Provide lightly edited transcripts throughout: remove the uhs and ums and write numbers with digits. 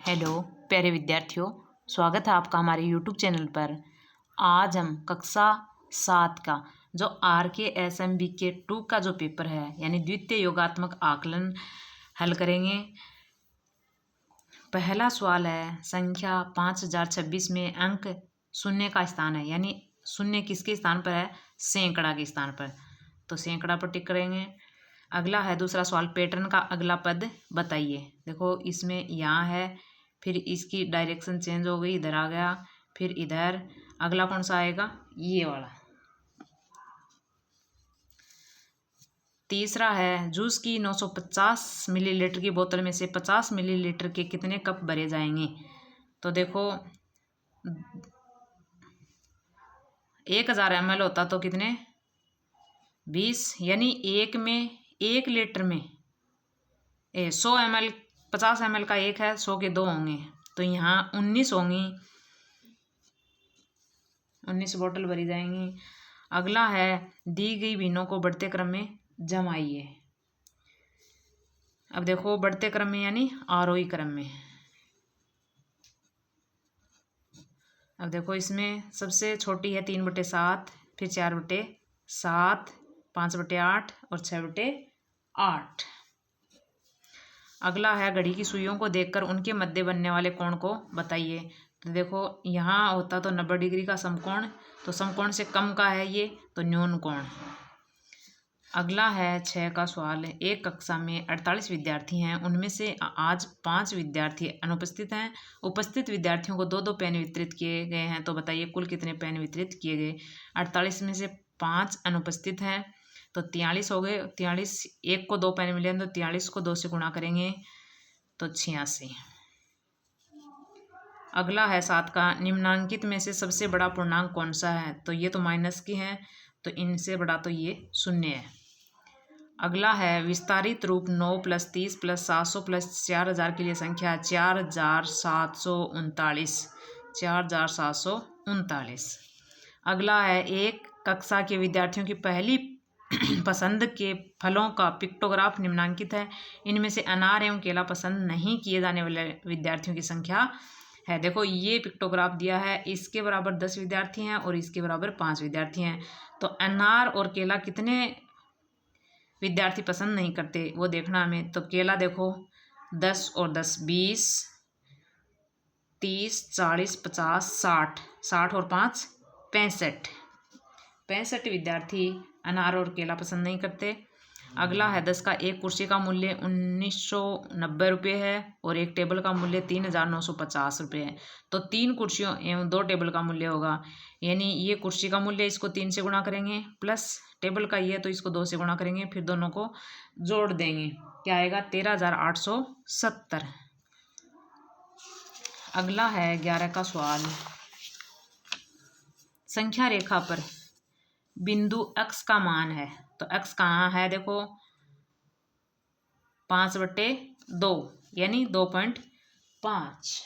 Hello प्यारे विद्यार्थियों, स्वागत है आपका हमारे यूट्यूब चैनल पर। आज हम कक्षा 7 का जो RKSMBK 2 का जो पेपर है यानी द्वितीय योगात्मक आकलन हल करेंगे। पहला सवाल है संख्या 5026 में अंक शून्य का स्थान है, यानी शून्य किसके स्थान पर है? सैकड़ा के स्थान पर, तो सैकड़ा पर टिक करेंगे। अगला है दूसरा सवाल, पैटर्न का अगला पद बताइए। देखो इसमें यहाँ है, फिर इसकी डायरेक्शन चेंज हो गई, इधर आ गया, फिर इधर। अगला कौन सा आएगा? ये वाला। तीसरा है जूस की 950 मिलीलीटर की बोतल में से 50 मिलीलीटर के कितने कप भरे जाएंगे? तो देखो 1000 ml होता तो कितने? 20, यानी 1 लीटर में 100 ml 50 ml का 1 है, 100 के 2 होंगे, तो यहाँ 19 होंगी, 19 बोतल भरी जाएंगी। अगला है दी गई भिन्नों को बढ़ते क्रम में जमाइए। अब देखो बढ़ते क्रम में यानी आरोही क्रम में। अब देखो इसमें सबसे छोटी है 3/7, फिर 4/7, 5/8 और 6/8। अगला है घड़ी की सुइयों को देखकर उनके मध्य बनने वाले कोण को बताइए। तो देखो यहाँ होता तो 90 डिग्री का समकोण, तो समकोण से कम का है ये, तो न्यून कोण। अगला है 6 का सवाल है, एक कक्षा में 48 विद्यार्थी हैं, उनमें से आज 5 विद्यार्थी अनुपस्थित हैं। उपस्थित विद्यार्थियों को 2-2 पेन वितरित किए गए हैं, तो बताइए कुल कितने पेन वितरित किए गए? 48 में से 5 अनुपस्थित हैं तो 43 हो गए। 43, एक को 2 पेन मिले तो 43 को 2 से गुणा करेंगे तो 86। अगला है 7 का, निम्नांकित में से सबसे बड़ा पूर्णांक कौन सा है? तो ये तो माइनस की है, तो इनसे बड़ा तो ये 0 है। अगला है विस्तारित रूप 9 + 30 + 700 + 4000 के लिए संख्या 4739। 4739। अगला है एक कक्षा के विद्यार्थियों की पहली पसंद के फलों का पिक्टोग्राफ निम्नांकित है। इनमें से अनार एवं केला पसंद नहीं किए जाने वाले विद्यार्थियों की संख्या है। देखो ये पिक्टोग्राफ दिया है, इसके बराबर 10 विद्यार्थी हैं और इसके बराबर 5 विद्यार्थी हैं, तो अनार और केला कितने विद्यार्थी पसंद नहीं करते वो देखना हमें। तो केला देखो 10 और 10 20, 30, 40, 50, 60, 60 और 5 65 विद्यार्थी अनार और केला पसंद नहीं करते। अगला है 10 का, एक कुर्सी का मूल्य 1990 रुपये है और एक टेबल का मूल्य 3950 रुपये है, तो 3 कुर्सियों एवं 2 टेबल का मूल्य होगा, यानी ये कुर्सी का मूल्य इसको 3 से गुणा करेंगे, प्लस टेबल का ये तो इसको 2 से गुणा करेंगे, फिर दोनों को जोड़ देंगे, क्या आएगा? 13870। अगला है 11 का सवाल, संख्या रेखा पर बिंदु x का मान है, तो x कहाँ है? देखो 5/2 यानी 2.5।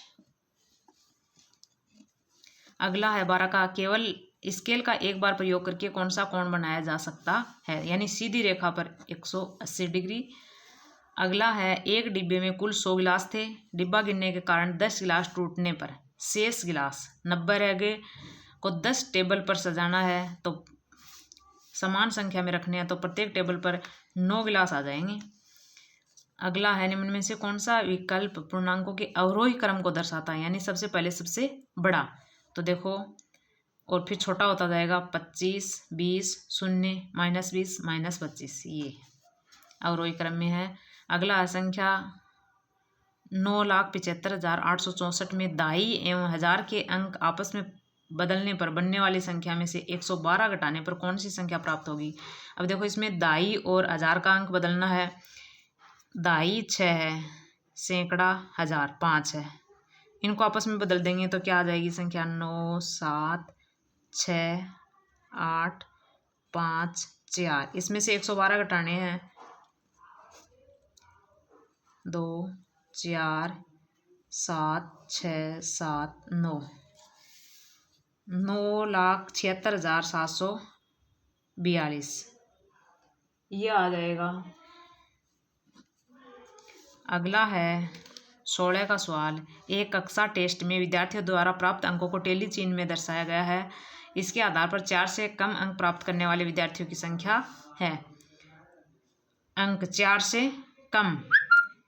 अगला है 12 का, केवल स्केल का एक बार प्रयोग करके कौन सा कोण बनाया जा सकता है, यानी सीधी रेखा पर 180 डिग्री। अगला है एक डिब्बे में कुल 100 गिलास थे, डिब्बा गिरने के कारण 10 गिलास टूटने पर शेष गिलास 90 रह गए, को 10 टेबल पर सजाना है, तो समान संख्या में रखने हैं, तो प्रत्येक टेबल पर 9 गिलास आ जाएंगे। अगला है निम्न में से कौन सा विकल्प पूर्णांकों के अवरोही क्रम को दर्शाता है, यानी सबसे पहले सबसे बड़ा, तो देखो और फिर छोटा होता जाएगा 25, 20, 0, -20, -25, ये अवरोही क्रम में है। अगला है संख्या 9,75,864 में दाई एवं 1000 के अंक आपस में बदलने पर बनने वाली संख्या में से 112 घटाने पर कौन सी संख्या प्राप्त होगी? अब देखो इसमें दाई और 1000 का अंक बदलना है, दाई 6 है, सैकड़ा 1000 5 है, इनको आपस में बदल देंगे तो क्या आ जाएगी संख्या? 9, 7, 6, 8, 5, 4। इसमें से 112 घटाने हैं, 2, 4, 7, 6, 7, 9, 9,76,742 ये आ जाएगा। अगला है 16 का सवाल, एक कक्षा टेस्ट में विद्यार्थियों द्वारा प्राप्त अंकों को टेली चिन्ह में दर्शाया गया है। इसके आधार पर 4 से कम अंक प्राप्त करने वाले विद्यार्थियों की संख्या है। अंक 4 से कम,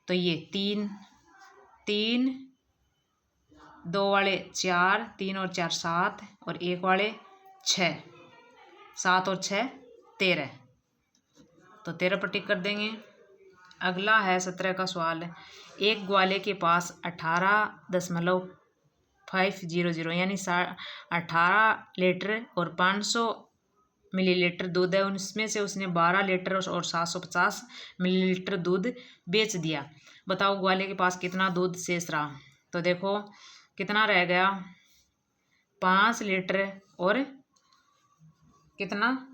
तो ये 3 3, 2 वाले 4, 3 और 4 7 और 1 वाले 6, 7 और 6 13, तो 13 पर टिक कर देंगे। अगला है 17 का सवाल, एक ग्वाले के पास 18.500 यानी 18 लीटर और 500 मिलीलीटर दूध है। उसमें से उसने 12 लीटर और 750 मिलीलीटर दूध बेच दिया। बताओ ग्वाले के पास कितना दूध शेष रहा। तो देखो कितना रह गया, 5 लीटर और कितना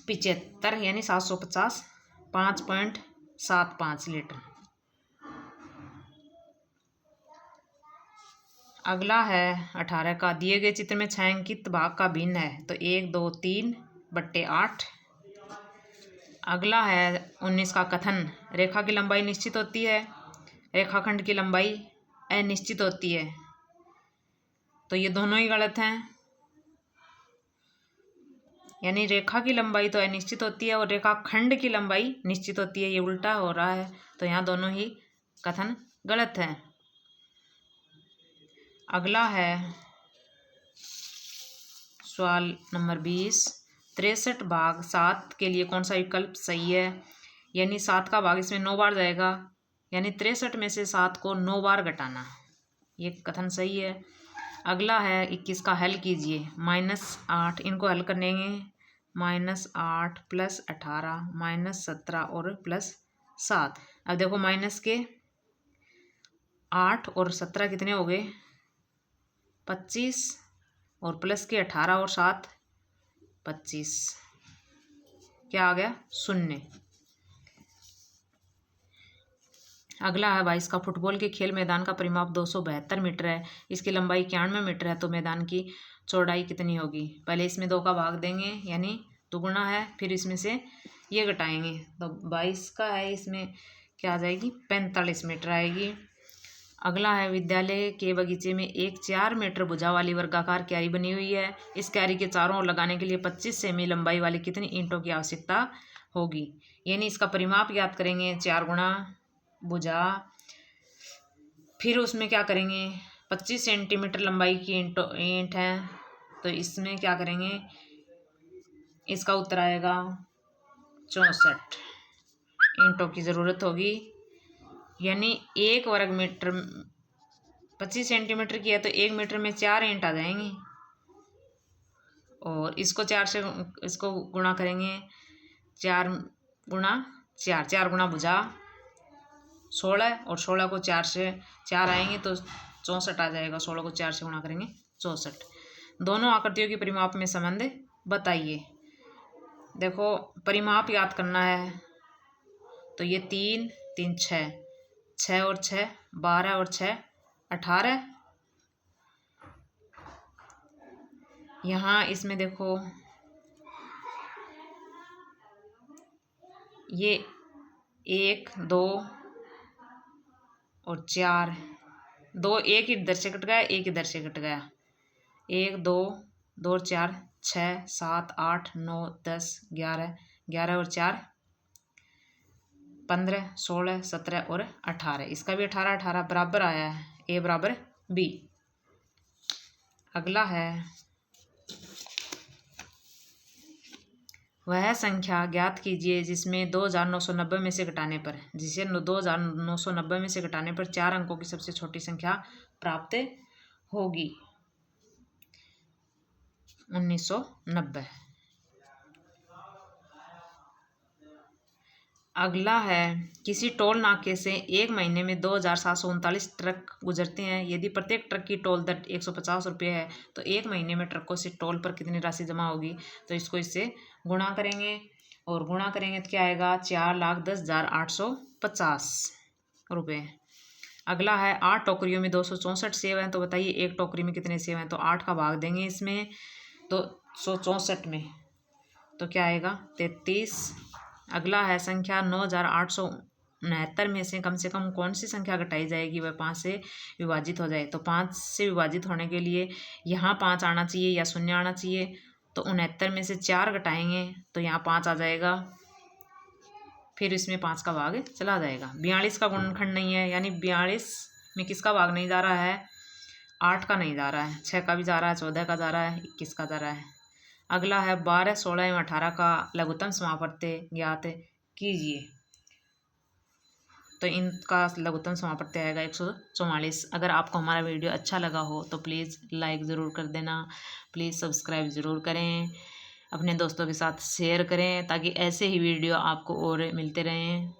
75 यानी 750, 5.75 लीटर। अगला है 18 का, दिए गए चित्र में छायांकित भाग का भिन्न है। तो 1 2 3/8। अगला है 19 का, कथन, रेखा की लंबाई निश्चित होती है, रेखाखंड की लंबाई अनिश्चित होती है। तो ये दोनों ही गलत हैं, यानी रेखा की लंबाई तो अनिश्चित होती है और रेखाखंड की लंबाई निश्चित होती है, ये उल्टा हो रहा है। तो यहाँ दोनों ही कथन गलत हैं। अगला है सवाल नंबर 20, 63/7 के लिए कौन सा विकल्प सही है। यानी 7 का भाग इसमें 9 बार जाएगा, यानी 63 में से 7 को 9 बार घटाना, ये कथन सही है। अगला है 21 का, हल कीजिए। -8, इनको हल करेंगे, -8 + 18 -17 और +7। अब देखो माइनस के 8 और 17 कितने हो गए, 25 और प्लस के 18 और 7 25, क्या आ गया 0। अगला है 22 का, फुटबॉल के खेल मैदान का परिमाप 272 मीटर है, इसकी लंबाई 91 मीटर है, तो मैदान की चौड़ाई कितनी होगी। पहले इसमें 2 का भाग देंगे यानी दुगुना है, फिर इसमें से ये घटाएंगे, तो 22 का है, इसमें क्या आ जाएगी 45 मीटर आएगी। अगला है, विद्यालय के बगीचे में एक 4 मीटर भुजा वाली वर्गाकार क्यारी बनी हुई है। इस क्यारी के चारों ओर लगाने के लिए 25 सेमी लंबाई वाली कितनी ईंटों की आवश्यकता होगी। यानी इसका परिमाप ज्ञात करेंगे, 4 गुणा भुजा, फिर उसमें क्या करेंगे 25 सेंटीमीटर लंबाई की ईंट है, तो इसमें क्या करेंगे, इसका उत्तर आएगा 64 ईंटों की ज़रूरत होगी। यानी 1 वर्ग मीटर 25 सेंटीमीटर की है, तो 1 मीटर में 4 ईंट आ जाएंगी, और इसको 4 से इसको गुणा करेंगे, 4 गुणा 4, 4 गुणा भुजा 16, और 16 को 4 से 4 आएंगे तो 64 आ जाएगा। 16 को 4 से गुणा करेंगे 64। दोनों आकृतियों की परिमाप में संबंध बताइए। देखो परिमाप याद करना है, तो ये 3 3 6, 6 और 6 12 और 6 18। यहाँ इसमें देखो ये 1 2 और 4, 2 एक इधर से कट गया, एक इधर से कट गया, 1 2 2 और 4 6 7 8 9 10 11, 11 और 4 15 16 17 और 18। इसका भी 18 18 बराबर आया है, ए बराबर बी। अगला है, वह संख्या ज्ञात कीजिए जिसमें 2990 में से घटाने पर 2990 में से घटाने पर 4 अंकों की सबसे छोटी संख्या प्राप्त होगी। 1990। अगला है, किसी टोल नाके से एक महीने में 2739 ट्रक गुजरते हैं। यदि प्रत्येक ट्रक की टोल दर 150 रुपये है, तो एक महीने में ट्रकों से टोल पर कितनी राशि जमा होगी। तो इसको इससे गुणा करेंगे, और गुणा करेंगे तो क्या आएगा 4,10,850 रुपये। अगला है, 8 टोकरियों में 264 सेब हैं, तो बताइए एक टोकरी में कितने सेब हैं। तो 8 का भाग देंगे इसमें 264 में, तो क्या आएगा 33। अगला है, संख्या 9,800 69 में से कम कौन सी संख्या घटाई जाएगी वह 5 से विभाजित हो जाए। तो 5 से विभाजित होने के लिए यहाँ 5 आना चाहिए या शून्य आना चाहिए। तो 69 में से 4 घटाएंगे तो यहाँ 5 आ जाएगा, फिर इसमें 5 का भाग चला जाएगा। 42 का गुणनखंड नहीं है, यानी 42 में किसका भाग नहीं जा रहा है, 8 का नहीं जा रहा है, 6 का भी जा रहा है, 14 का जा रहा है, 21 का जा रहा है। अगला है 12, 16 एवं 18 का लघुत्तम समापत्ति ज्ञात कीजिए। तो इनका लघुत्तम समापत्ति आएगा 144। अगर आपको हमारा वीडियो अच्छा लगा हो तो प्लीज़ लाइक ज़रूर कर देना, प्लीज़ सब्सक्राइब ज़रूर करें, अपने दोस्तों के साथ शेयर करें ताकि ऐसे ही वीडियो आपको और मिलते रहें।